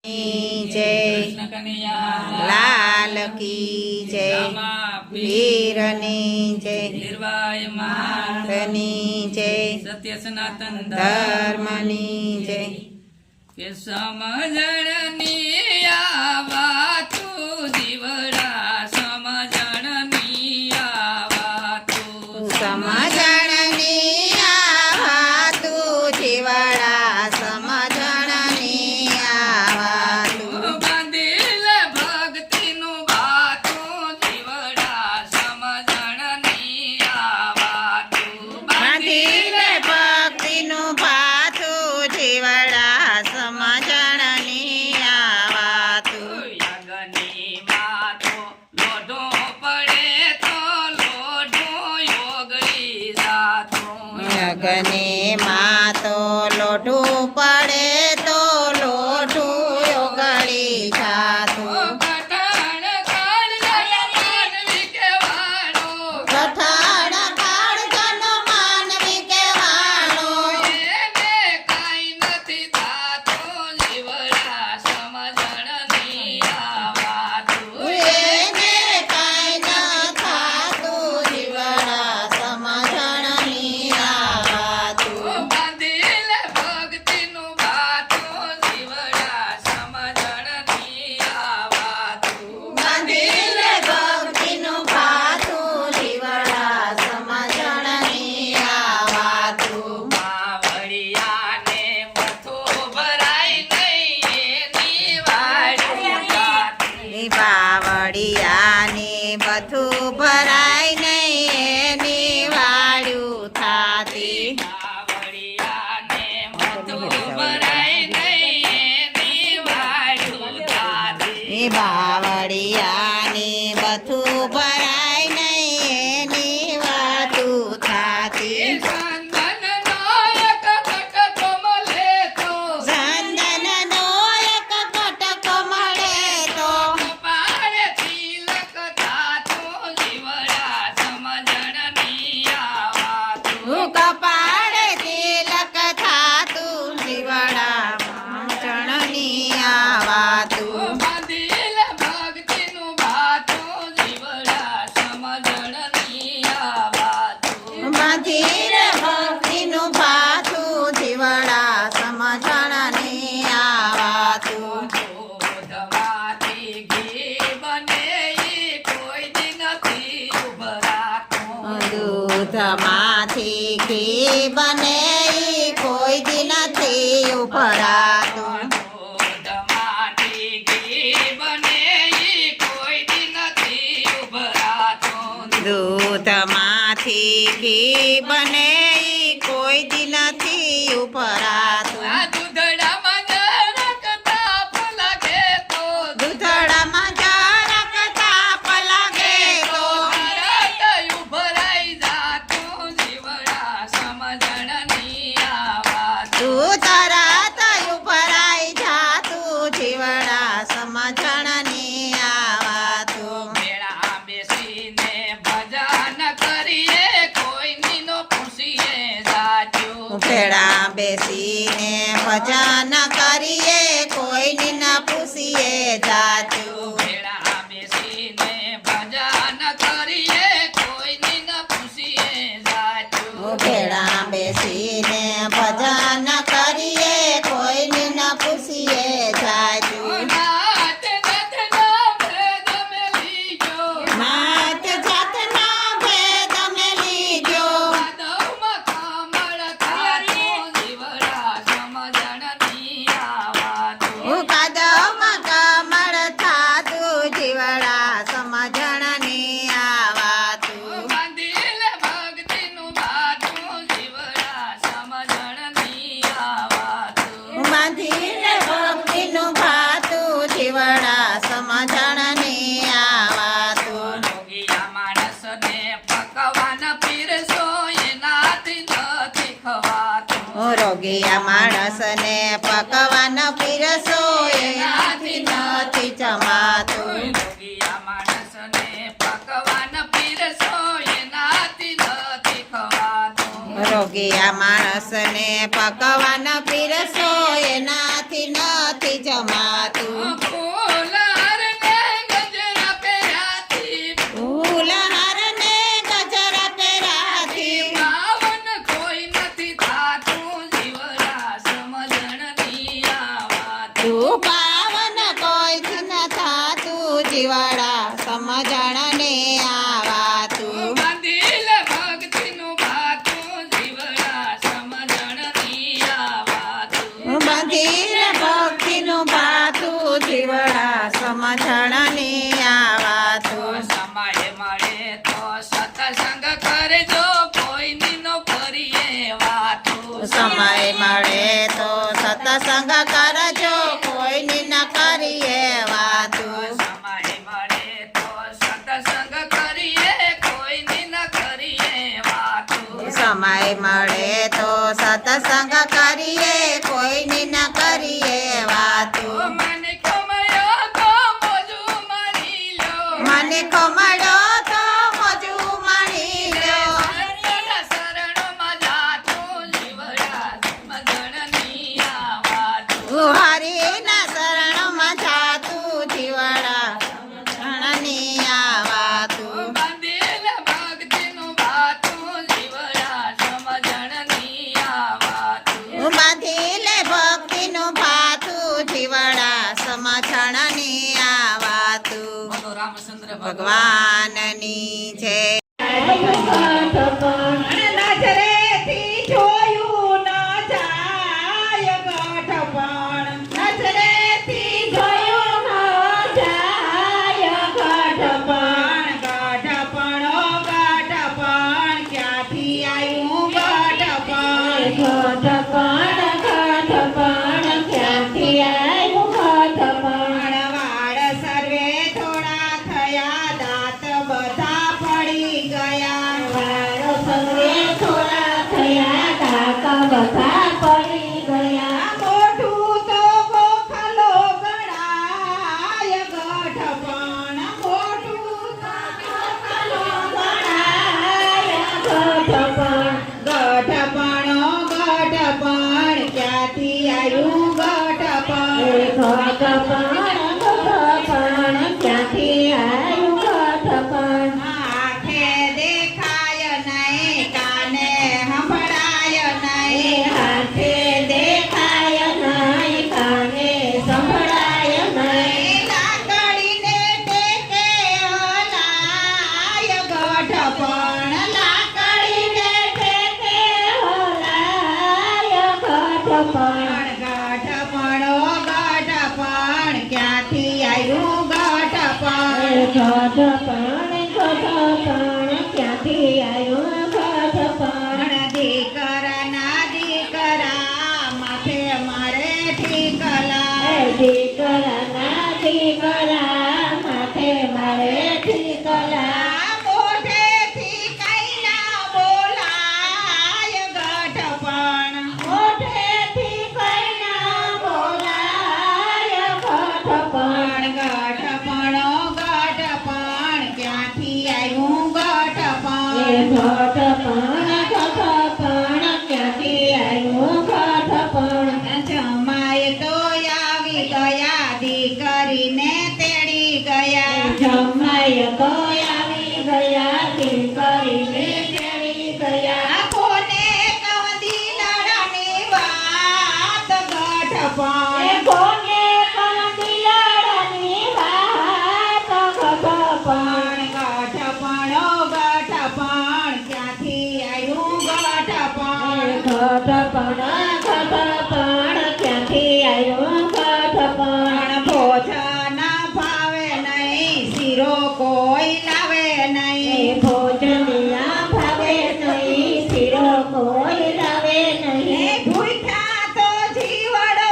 जय लाल की जय वीरनी जय निर्वायमानी जय सत्य सनातन धर्मनी जय के समजणनी आवा तू जीवड़ा समजणनी आवा तू समजणनी आवा तू जीवड़ा समजणनी आवा तू बांधील भक्तिનું બાતું જીવડા સમજણની આવા તું બાંધીલે ભક્તિનું ભાથું જીવડા સમજણની આવા તું યજ્ઞની માતો લોઢો પડે તો લોઢો યોગળી જાતું યજ્ઞની માં તો લોઢું પડે તો લોઢું ઓગળી જાતું કઠણ કાળ માનવી કહેવાડો કઠણ કાળજન માનવી કહેવાડો એને કાંઈ નથી થાતું જીવડા સમજણની આવા તું એને કાંઈ ન થાતું જીવડા સમજણની આવા તું બાંધીલ ભક્તિનું બાતું જીવડા સમજણની આવા તું બાંધીલે ભક્તિનું ભાથું જીવડા સમજણની આવા તું માવડિયાને મથો ભરાય નહીં એની વાડી જાતી બાવળિયાને બધું ભરાય નહીં એની વાળું થાતી માવડિયાને મથો ભરાય નહીં એની વાડી જાતી બાવળિયાને બધું ભરાય નહીં એની વાતું થાતી ચંદનનો એક કટકો મળે તો ચંદનનો એક કટકો મળે તો કપાળે તિલક થાતું જીવડા સમજણની આવા તું કપાળે તિલક થાતું જીવડા ચણની આવાતું બાંધીલ ભક્તિનું બાતું જીવડા સમજણની આવા તું બાંધીને ભક્તિનું ભાથું જીવડા સમજણની આવાતું દૂધમાંથી ઘી બને ઈ કોઈ દી નથી ઉભરાતું દૂધમાંથી ઘી બને ઈ કોઈ દી નથી ઉપરાતું દૂધમાંથી ઘી બને ઈ કોઈ દી નથી ઉભરાતું દૂધમાંથી ઘી બને ઈ કોઈ દી નથી ઉપરાતું આ દૂધડામાં જરાક તાપ લાગે તો દૂધડામાં જરાક તાપ લાગે તો તરત ઉભરાઈ જાતું જીવડા સમજણની આવા તું તરત ઉપરાઈ જાતું જીવડા સમજણની આવાતું મેળા બેસીને ભજન કરીએ કોઈની નો પૂછીએ જાજો ભેળા બેસીને ભજન કરીએ કોઈની ન પૂછીએ જાતું મેળા બેસીને ભજન કરીએ કોઈની ન પૂછીએ જાજો ભેળા બેસીને ભજન કરીએ કોઈની ન પૂછીએ જાતું નાથ નાથના ભેદ મેલી ગયો નાત જાતના ભેદ મેલી ગયો માધવમાં કમળ થાતું જીવડા સમજણની આવા તું કાદવમાં કમળ થાતું જીવડા સમજણની આવાતું બાંધીલ ભક્તિનું બાતું જીવડા સમજણની આવા તું બાંધીને ભક્તિનું ભાતું જીવડા સમજણની આવાતું રોગિયા માણસને પકવાન પીરસો એનાથી નથી ખવાતું રોગિયા માણસને પકવાન પીરસો એનાથી નથી જમાતું રોગિયા માણસને પકવાન પીરસો એનાથી નથી ખવાતું રોગી આ માણસને પકવાન પીરસો એનાથી નથી જમાતું ફૂલહાર ને ગજરા પહેરાથી ફૂલહાર ને ગજરા પહેરાથી પાવન કોઈ નથી થાતું જીવડા સમજણ ની આવાતું તું પાવન કોઈથી ન થાતું જીવાડા સમજણ ને આવાતું બાંધીલ ભક્તિનું ભાતું જીવડા સમજણ ની આવાતું બંધીર ભક્તિનું ભાતું જીવડા સમજણ ને આવાતું સમય મળે તો સત્સંગ કરજો કોઈની નો કરીએ વાતું સમય મળે તો સત્સંગ કરજો કોઈની ન કરીએ વાતું સમય મળે તો સત્સંગ કરીએ કોઈની ન કરીએ વાતું સમય મળે તો સત્સંગ કરીએ કોઈની ન કરીએ વાતું મને કમાયો તો મોજું મારી લો મને કમળો તો મજુ મળી લો સત્યના શરણમાં જાતું જીવડા સમજણ ની આવાતું હરિના શરણમાં જાતું જીવડા શરણની આવાતું બાંધેલ ભક્તિનું ભાતું જીવડા સમજણ ની આવાતું બાંધી લે ભક્તિનું ભાતું જીવડા સમજણની આવાતું બોલો રામચંદ્ર ભગવાનની છે નજરેથી જોયું ન જાય ગઢપણ નજરેથી જોયું ન જાય ગઢપણ ગઢપણો ગઢપણ ક્યાંથી આવ્યું ગઢપણ ક્યાંથી આવ્યું ગઢપણ વાળ સર્વે થોડા થયા દાંત બધા પડી ગયા વાળ સર્વે થોડા થયા દાંત બધા પડી ગયા મોઢું તો ગોખલો ગણાય ગઢપણ મોઢું તો ગોખલો ગણાય ગઢપણ ગઢપણો ગઢપણ ક્યાંથી આવ્યું ગઢપણ ક્યાંથી આવ્યું ગઢપણ આંખે દેખાય નહીં કાને સંભળાય નહીં હાથે દેખાય નહીં કાને સંભળાય નહીં લાકડીને ટેકે હલાય ગઢપણ લાકડીને ટેકે હલાય ગઢપણ ગઢપણો ગઢપણ ક્યાંથી આવ્યું ગઢપણ ક્યાંથી આવ્યું ગઢપણ દીકરાના દીકરા માથે મારે ઠીકલા દીકરાના દીકરા માથે મારે ઠીકલા મોઢેથી કઈ ના બોલાય ગઢપણ મોઢેથી કઈ ના બોલાય ગઢપણ ગઢપણો ગઢપણ ક્યાંથી આવ્યું ગઢપણ ક્યાંથી આવ્યું ગઢપણ જમાય તો આવી ગયા દીકરીને તેડી ગયા જમાય તો આવી ગયા દીકરીને તેડી ગયા કોને કવદી લડાની વાત ગઢપણ કોને કવદી લડાની વાત ગઢપણ ગઢપણો ગઢપણ ક્યાંથી આવ્યું ગઢપણ ક્યાંથી આવ્યું ગઢપણ ભોજન ભાવે નહીં શીરો કોઈ લાવે નહીં ભોજન ભાવે નહીં શીરો કોઈ લાવે નહીં ભૂખ્યા તો જીવડો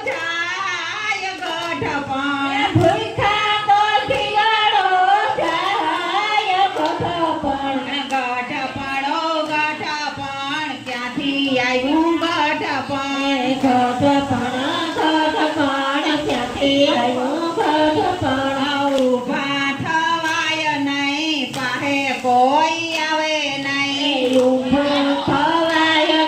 જાય ગઢપણ ભૂખ્યા તો જીવડો જાય ગઢપણ ગઢપણો ગઢપણ ક્યાંથી આવ્યું ગઢપણ ક્યાંથી આવ્યું ગઢપણ ઊભા થવાય નહીં પાહે કોઈ આવે નહીં ઊભા થવાય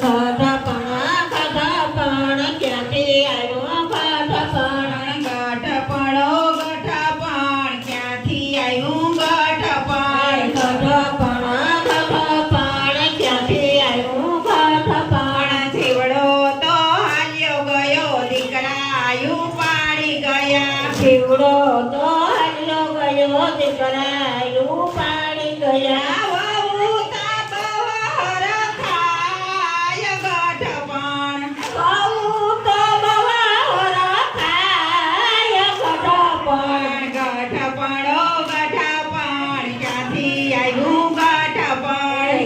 ગઢપણ ક્યાંથી આવ્યો ગઢપણ ગઢપણ ક્યાંથી આવ્યું ગઢપણ ક્યાંથી આવ્યું ગઢપણ જીવડો તો હાલ્યો ગયો દીકરાયું પાડી ગયા શિવડો તો હાલ્યો ગયો દીકરાયું પાડી ગયા વહુ તાપવર ખાય ગઢપણ બહુ તો બવાહોર ખાય ગઢપણ ગઢપણ ક્યાંથી આવ્યું ગઢપણ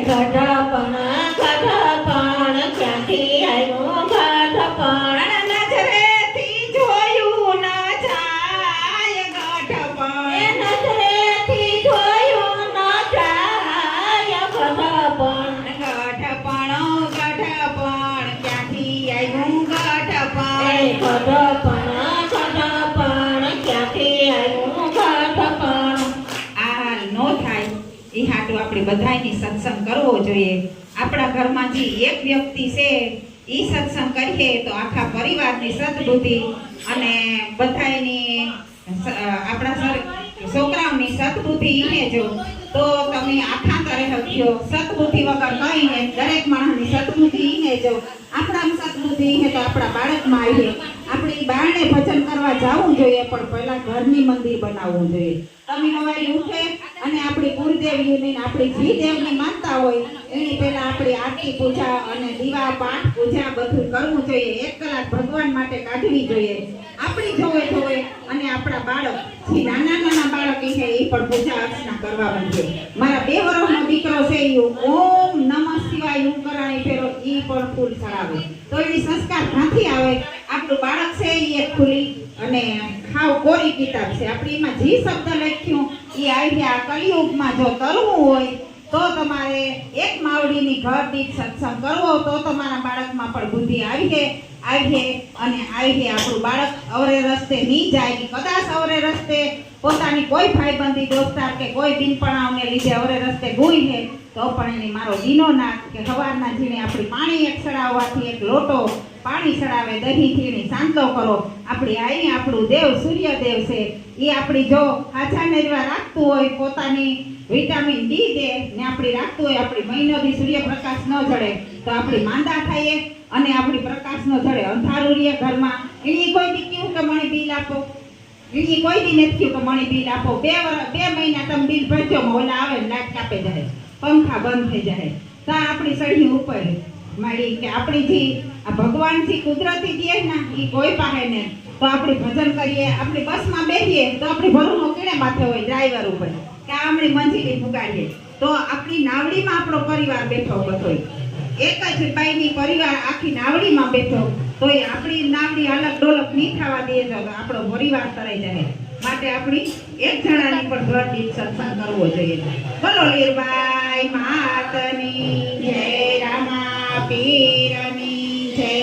ગઢપણ ક્યાંથી આવ્યું ગઢપણ નજરેથી જોયું ન જાય ગઢપણ નજરેથી જોયું ન જાય ગઢપણ ગઢપણ ક્યાંથી આવ્યું ગઢપણ ક્યાંથી આવ્યું ગઢપણ આ હાલ નો થાય એ હાટું આપણે બધાયની સત્સંગ કરવો જોઈએ. આપણા ઘરમાં જે એક વ્યક્તિ છે એ સત્સંગ કરીએ તો આખા પરિવારની સદબુદ્ધિ અને બધાયની આપણા છોકરાઓની સદબુદ્ધિ ઈને જો તો તમે આખા તરે હક્યો સદબુદ્ધિ વગર કહીને દરેક માણસની સદબુદ્ધિ ઈને જો આપણા સદબુદ્ધિ ઈને તો આપણા બાળકમાં આવીએ. આપણે બારણે ભજન કરવા જવું જોઈએ પણ પહેલા ઘરની મંદિર બનાવવું જોઈએ. તમે સવારે ઉઠે અને આપણી કુળદેવીઓની આપણી જી દેવની માનતા હોય એની પહેલા આપણી આરતી પૂજા અને દીવા પાઠ પૂજા બધું કરવું જોઈએ. 1 કલાક ભગવાન માટે કાઢવી જોઈએ. આપણી જોવે અને આપણા બાળક જે નાના બાળક છે એ પણ પૂજા અર્ચના કરવા માંગે. મારા 2 વર્ષનો દીકરો છે એ ઓમ નમઃ શિવાય હું કરાણી ફેરો એ પણ ફૂલ ચડાવે તો એની સંસ્કાર ક્યાંથી આવે? આપણું બાળક છે એ એક ખુલી અને ખાવ કોરી કિતાબ છે. આપણે એમાં જે શબ્દ લખ્યું એ આવ્યા કલિયુગમાં જો તરવું હોય તો તમારે એક માવડીની ઘર દીઠ સત્સંગ કરવો તો તમારા બાળકમાં પણ બુદ્ધિ આવીએ અને આપણું બાળક અવરે રસ્તે નહીં જાય. કદાચ અવરે રસ્તે પોતાની કોઈ ભાઈબંધી દોસ્તાર કે કોઈ બિનપણાઓને લીધે અવરે રસ્તે ગુઈ છે તો પણ એને મારો દીનો નાખ કે સવારના જીણે આપણી પાણી એક ચડાવવાથી એક લોટો પાણી ચડાવે દહીં થીણી સાંતલો કરો. આપણી આઈને આપણું દેવ સૂર્યદેવ છે એ આપણી જો હાજા નેરવા રાખતું હોય પોતાની વિટામિન ડી દે ને આપણી રાખતું હોય આપણી મહિનો દી સૂર્યપ્રકાશ ન જડે તો આપણી માંદા થઈએ અને આપણી પ્રકાશ ન જડે અંધારું રહે ઘરમાં. એની કોઈ દી કહ્યું કે મને બિલ આપો એની કોઈ દી નથી કહ્યું કે મને બિલ આપો. 2 મહિના તમે બિલ ભરજો ઓલા આવે ને લાઈટ કાપે જાય પંખા બંધ થઈ જાય તો આપણી સળી ઉપર મારી કે આપણી જે આ ભગવાન જે કુદરતી દે ને એ કોઈ પાસે ને તો આપણે ભજન કરીએ. આપણી બસમાં બેસીએ તો આપણી ભરૂનો કેણે માથે હોય ડ્રાઈવર ઉપર કે આપણી મંજીલી પુગાડીએ તો આપણી નાવડીમાં આપણો પરિવાર બેઠો બધો એક જ બાઈની પરિવાર આખી નાવડીમાં બેઠો તો એ આપણી નાવડી અલગ ડોલક નહીં થવા દે તો આપણો પરિવાર તરાઈ જાય. માટે આપણી એક જણાની પણ ઘર દીઠ સત્સંગ કરવો જોઈએ. બોલો લીરબાઈ માતની જય, રામા પીરની જય.